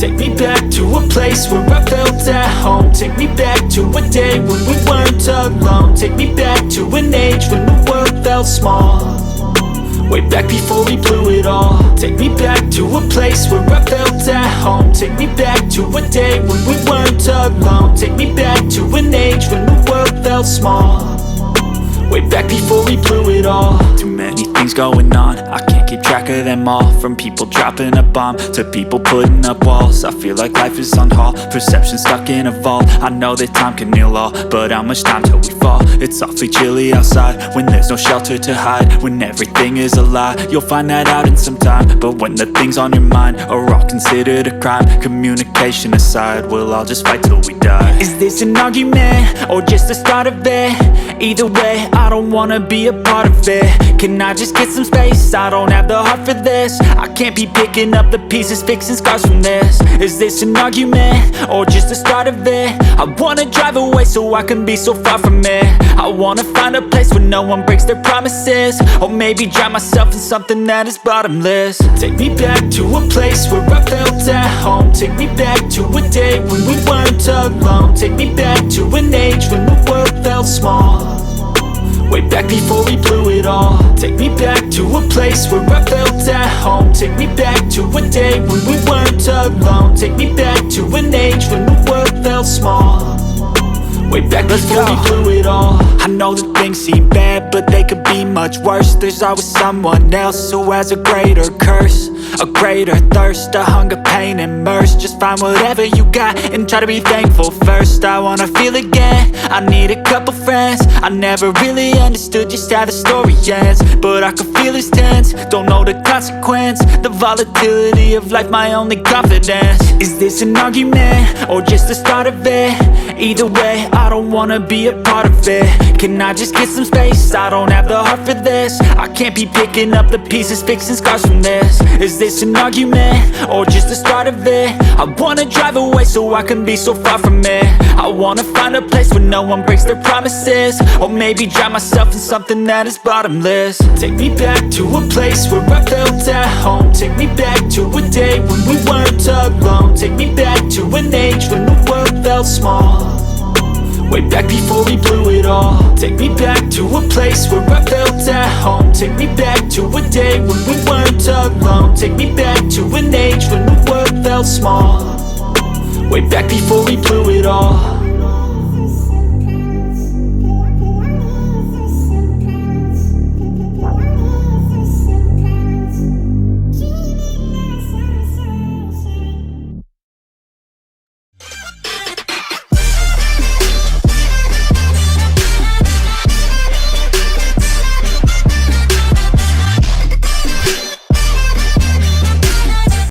Take me back to a place where I felt at home. Take me back to a day when we weren't alone. Take me back to an age when the world felt small, way back before we blew it all. Take me back to a place where I felt at home. Take me back to a day when we weren't alone. Take me back to an age when the world felt small, way back before we blew it all. Too many things going on, I can't keep track of them all. From people dropping a bomb to people putting up walls. I feel like life is on hold, perception stuck in a vault. I know that time can heal all, but how much time till we fall? It's awfully chilly outside when there's no shelter to hide. When everything is a lie, you'll find that out in some time. But when the things on your mind are all considered a crime, communication aside, we'll all just fight till we die. Is this an argument or just the start of it? Either way, I don't wanna be a part of it. Can I just get some space? I don't have the heart for this. I can't be picking up the pieces, fixing scars from this. Is this an argument or just the start of it? I wanna drive away so I can be so far from it. I wanna find a place where no one breaks their promises, or maybe drown myself in something that is bottomless. Take me back to a place where I felt at home. Take me back to a day when we weren't alone. Take me back to an age when the world felt small, way back before we blew it all. Take me back to a place where I felt at home. Take me back to a day when we weren't alone. Take me back to an age when the world felt small, way back before we blew it all. I know that things seem bad, but they could be much worse. There's always someone else who has a greater curse, a greater thirst, a hunger, pain, and mercy. Just find whatever you got and try to be thankful first. I wanna feel again, I need a couple friends. I never really understood just how the story ends, but I can feel it's tense, don't know the consequence. The volatility of life, my only confidence. Is this an argument or just the start of it? Either way, I don't wanna be a part of it. Can I just get some space? I don't have the heart for this. I can't be picking up the pieces, fixing scars from this. Is this an argument or just the start of it? I wanna drive away so I can be so far from it. I wanna find a place where no one breaks their promises, or maybe drown myself in something that is bottomless. Take me back to a place where I felt at home. Take me back to a day when we weren't alone. Take me back to an age when the world felt small, way back before we blew it all. Take me back to a place where I felt at home. Take me back to a day when we weren't alone. Take me back to an age when the world felt small, way back before we blew it all.